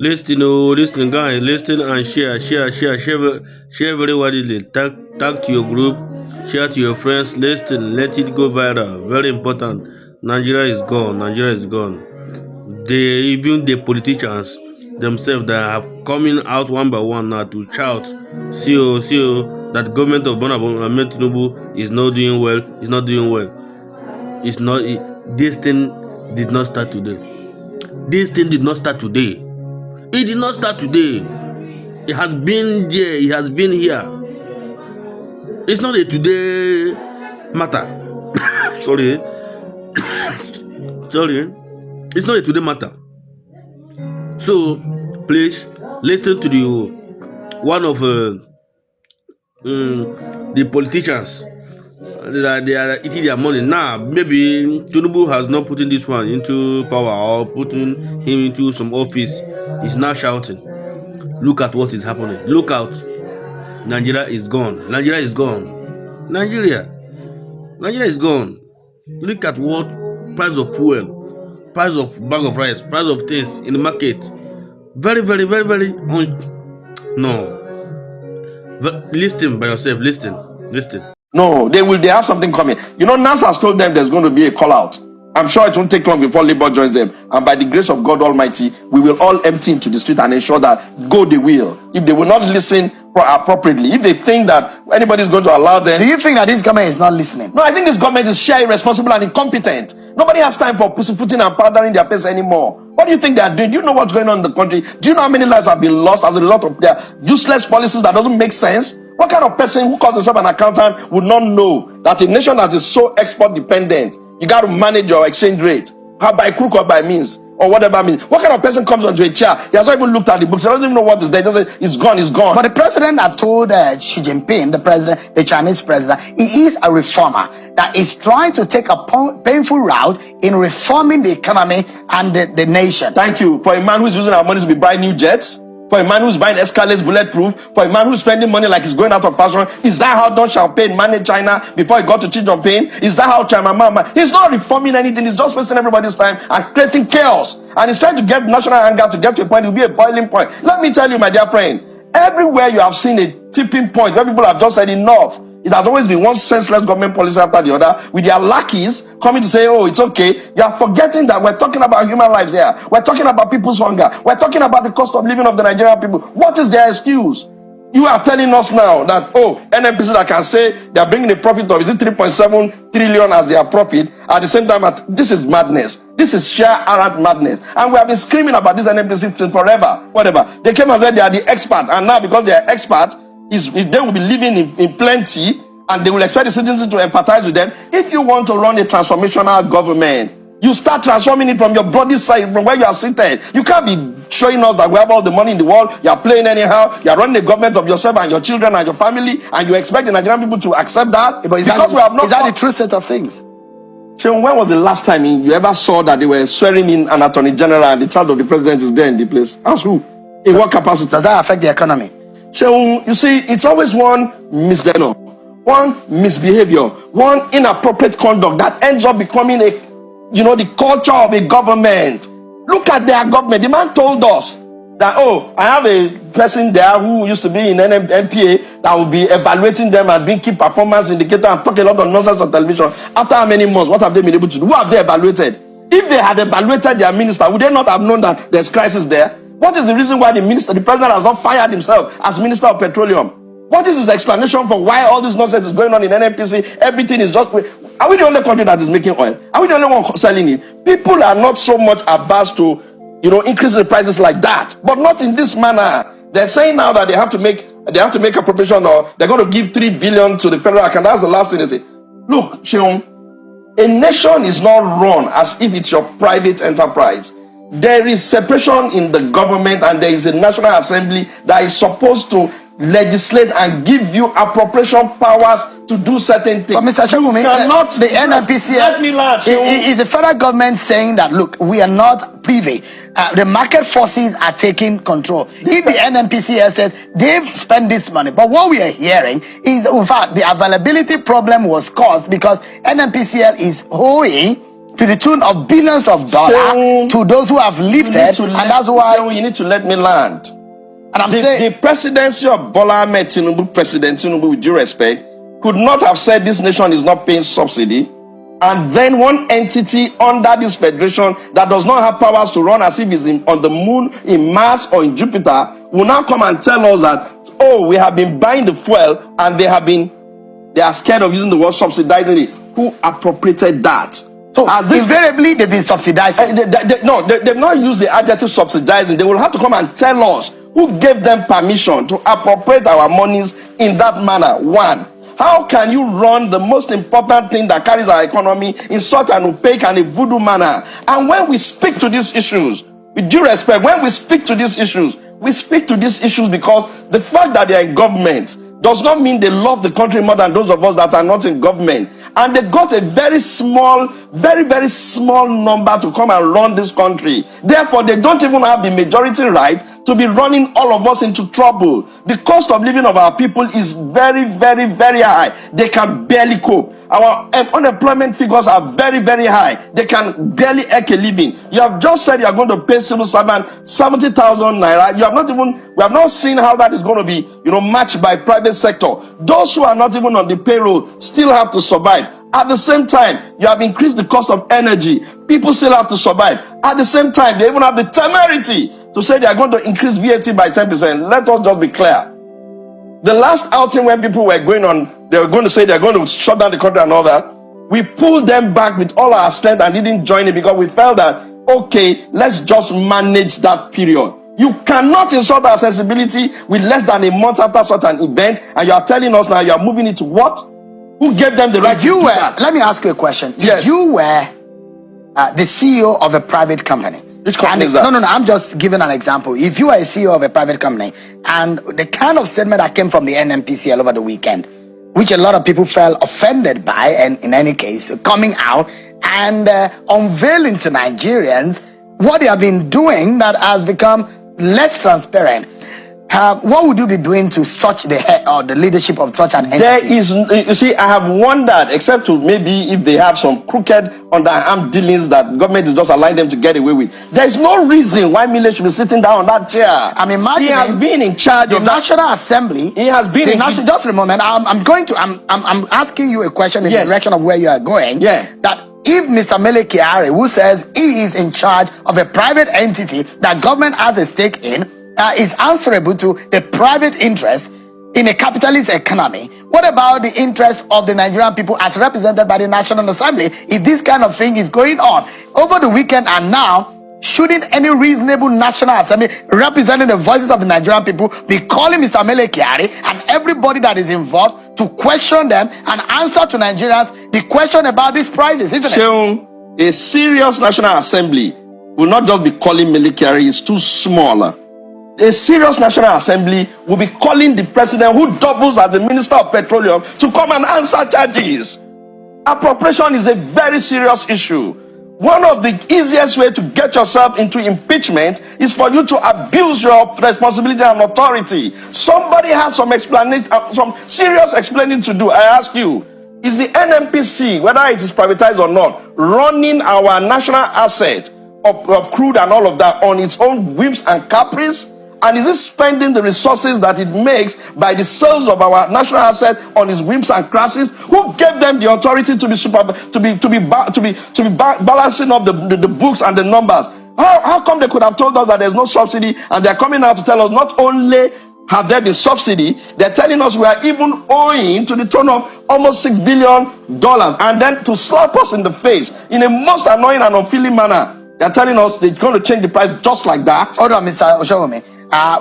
Listen, oh, listen, guys, listen and share very widely. Tag to your group, share to your friends. Listen, let it go viral. Very important. Nigeria is gone. Nigeria is gone. Even the politicians themselves that have coming out one by one now to shout, that government of Ahmed Tinubu is not doing well. It's not doing well. It's not. This thing did not start today. This thing did not start today. It did not start today. It has been there. It has been here. It's not a today matter. Sorry. Sorry. It's not a today matter. So, please listen to the one of the politicians that they are eating their money now. Maybe Tinubu has not put in this one into power or putting him into some office. He's now shouting. Look at what is happening. Look out. Nigeria is gone. Nigeria is gone. Nigeria is gone. Look at what price of fuel, price of bag of rice, price of things in the market. Very, very, very, very no. Listen by yourself. Listen. No, they have something coming. You know, NASA has told them there's going to be a call out. I'm sure it won't take long before Labour joins them. And by the grace of God Almighty, we will all empty into the street and ensure that go they will. If they will not listen appropriately, if they think that anybody is going to allow them. Do you think that this government is not listening? No, I think this government is sheer irresponsible and incompetent. Nobody has time for pussyfooting and powdering their face anymore. What do you think they are doing? Do you know what's going on in the country? Do you know how many lives have been lost as a result of their useless policies that doesn't make sense? What kind of person who calls himself an accountant would not know that a nation that is so export dependent, you got to manage your exchange rate, how by crook or by means, or whatever means? What kind of person comes onto a chair? He has not even looked at the books. He doesn't even know what is there. He doesn't. It's gone. It's gone. But the president had told Xi Jinping, the Chinese president, he is a reformer that is trying to take a painful route in reforming the economy and the nation. Thank you. For a man who's using our money to be buying new jets, for a man who's buying Escalades bulletproof, for a man who's spending money like he's going out of fashion, is that how Deng Xiaoping managed China before he got to Xi Jinping? Is that how China Mama? He's not reforming anything. He's just wasting everybody's time and creating chaos. And he's trying to get national anger to get to a point. It will be a boiling point. Let me tell you, my dear friend, everywhere you have seen a tipping point where people have just said enough, it has always been one senseless government policy after the other, with their lackeys coming to say, oh, it's okay. You are forgetting that we're talking about human lives here. We're talking about people's hunger. We're talking about the cost of living of the Nigerian people. What is their excuse? You are telling us now that, oh, NNPC that can say they're bringing a profit of, is it 3.7 trillion as their profit? At the same time, this is madness. This is sheer arrant madness. And we have been screaming about this NNPC since forever. Whatever. They came and said they are the expert. And now because they are experts, they will be living in plenty, and they will expect the citizens to empathize with them. If you want to run a transformational government, you start transforming it from your body side, from where you are seated. You can't be showing us that we have all the money in the world. You are playing anyhow. You are running the government of yourself and your children and your family, and you expect the Nigerian people to accept that? But is that the true set of things? When was the last time you ever saw that they were swearing in an attorney general and the child of the president is there in the place? Ask who? In what capacity? Does that affect the economy? So you see, it's always one misdemeanor, one misbehavior, one inappropriate conduct that ends up becoming the culture of a government. Look at their government. The man told us that, oh, I have a person there who used to be in NPA that will be evaluating them and being key performance indicator and talk a lot of nonsense on television. After how many months, what have they been able to do? Who have they evaluated? If they had evaluated their minister, would they not have known that there's crisis there? What is the reason why the president has not fired himself as Minister of Petroleum? What is his explanation for why all this nonsense is going on in NNPC? Everything is just... Are we the only country that is making oil? Are we the only one selling it? People are not so much averse to, increase the prices like that, but not in this manner. They're saying now that they have to make appropriation, or they're going to give 3 billion to the federal account. That's the last thing they say. Look, Sheon, a nation is not run as if it's your private enterprise. There is separation in the government, and there is a National Assembly that is supposed to legislate and give you appropriation powers to do certain things. But Mr. Shagumi, the NNPC is the federal government saying that, look, we are not privy. The market forces are taking control. If the NNPC says they've spent this money, but what we are hearing is, in fact, the availability problem was caused because NNPCL is owing to the tune of billions of dollars to those who have lifted, and that's why you need to let me land. And I'm saying the presidency of Bola Ahmed Tinubu, President Tinubu, with due respect, could not have said this nation is not paying subsidy, and then one entity under this federation that does not have powers to run as if it's on the moon, in Mars, or in Jupiter, will now come and tell us that, oh, we have been buying the fuel, and they are scared of using the word subsidizing it. Who appropriated that? So invariably they've been subsidizing. They've not used the adjective subsidizing. They will have to come and tell us who gave them permission to appropriate our monies in that manner. One, how can you run the most important thing that carries our economy in such an opaque and a voodoo manner? And when we speak to these issues, with due respect, when we speak to these issues because the fact that they are in government does not mean they love the country more than those of us that are not in government. And they got a very small, very, very small number to come and run this country. Therefore, they don't even have the majority right to be running all of us into trouble. The cost of living of our people is very, very, very high. They can barely cope. Our unemployment figures are very, very high. They can barely earn a living. You have just said you are going to pay civil servant 70,000 naira. We have not seen how that is going to be, matched by private sector. Those who are not even on the payroll still have to survive. At the same time, you have increased the cost of energy. People still have to survive. At the same time, they even have the temerity to say they are going to increase VAT by 10%. Let us just be clear. The last outing when people were going on, they were going to say they're going to shut down the country and all that. We pulled them back with all our strength and didn't join it because we felt that, okay, let's just manage that period. You cannot insult our sensibility with less than a month after such an event, and you are telling us now you are moving it to what? Who gave them the right to do that? Let me ask you a question. Yes. If you were the CEO of a private company, which company is that? No, I'm just giving an example. If you are a CEO of a private company, and the kind of statement that came from the NNPCL over the weekend, which a lot of people felt offended by, and in any case, coming out and unveiling to Nigerians what they have been doing that has become less transparent. What would you be doing to stretch the head or the leadership of such an entity? You see, I have wondered, except to maybe if they have some crooked underhand dealings that government is just allowing them to get away with. There is no reason why Mile should be sitting down on that chair. I'm imagining he has been in charge the of National Assembly. He has been just a moment. I'm asking you a question in the direction of where you are going. Yeah. That if Mr. Mele Kyari, who says he is in charge of a private entity that government has a stake in, is answerable to the private interest in a capitalist economy, what about the interest of the Nigerian people as represented by the National Assembly? If this kind of thing is going on over the weekend and now, shouldn't any reasonable National Assembly representing the voices of the Nigerian people be calling Mr. Mele Kyari and everybody that is involved to question them and answer to Nigerians the question about these prices, isn't it? A serious National Assembly will not just be calling Mele Kyari, it's too small. A serious National Assembly will be calling the president, who doubles as the Minister of Petroleum, to come and answer charges. Appropriation is a very serious issue. One of the easiest ways to get yourself into impeachment is for you to abuse your responsibility and authority. Somebody has some serious explaining to do. I ask you, is the NNPC, whether it is privatized or not, running our national asset of crude and all of that on its own whims and caprice? And is it spending the resources that it makes by the sales of our national asset on its whims and crasses? Who gave them the authority to be balancing up the books and the numbers? How come they could have told us that there's no subsidy, and they're coming out to tell us not only have there been subsidy, they're telling us we are even owing to the tune of almost $6 billion, and then to slap us in the face in a most annoying and unfeeling manner, they're telling us they're going to change the price just like that. Hold on, Mr. Oshowome.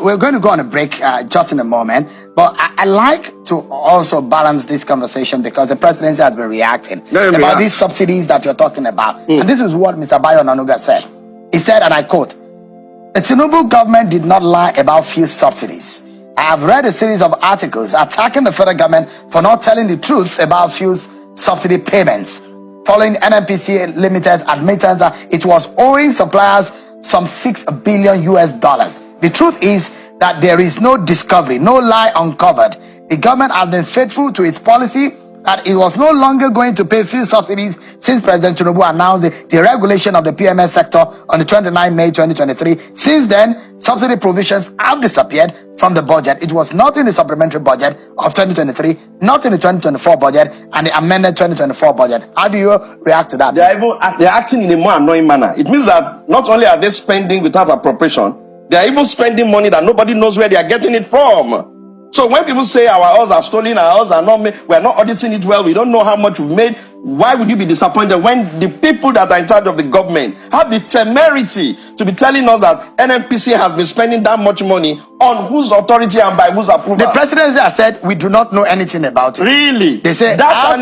We're going to go on a break just in a moment, but I like to also balance this conversation because the presidency has been reacting about these subsidies that you're talking about. And this is what Mr. Bayo Nanuga said. He said, and I quote, "The Tinubu government did not lie about fuel subsidies. I have read a series of articles attacking the federal government for not telling the truth about fuel subsidy payments, following NNPC Limited's admittance that it was owing suppliers some $6 billion US. The truth is that there is no discovery, no lie uncovered. The government has been faithful to its policy that it was no longer going to pay fuel subsidies since President Tinubu announced the deregulation of the PMS sector on the 29 May 2023. Since then, subsidy provisions have disappeared from the budget. It was not in the supplementary budget of 2023, not in the 2024 budget, and the amended 2024 budget. How do you react to that? They're acting in a more annoying manner. It means that not only are they spending without appropriation, they are even spending money that nobody knows where they are getting it from. So when people say our oils are stolen, our oils are not made, we are not auditing it well, we don't know how much we've made, why would you be disappointed when the people that are in charge of the government have the temerity to be telling us that NNPC has been spending that much money on whose authority and by whose approval? The presidency has said we do not know anything about it. Really? They say that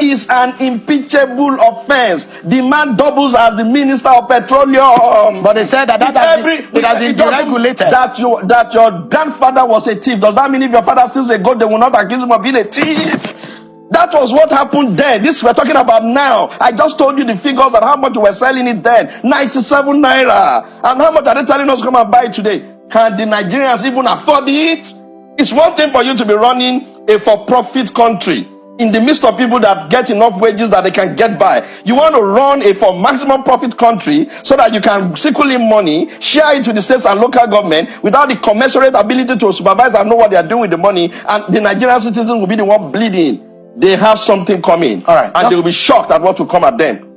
is an impeachable offense. The man doubles as the minister of petroleum. But they said that it has been deregulated. That your grandfather was a thief. Does that mean if your father steals a goat, they will not accuse him of being a thief? That was what happened then. This we're talking about now. I just told you the figures and how much we were selling it then. 97 naira. And how much are they telling us come and buy it today? Can the Nigerians even afford it? It's one thing for you to be running a for-profit country in the midst of people that get enough wages that they can get by. You want to run a for maximum profit country so that you can sickle in money, share it with the states and local government without the commensurate ability to supervise and know what they are doing with the money, and the Nigerian citizens will be the one bleeding. They have something coming. All right. And they will be shocked at what will come at them.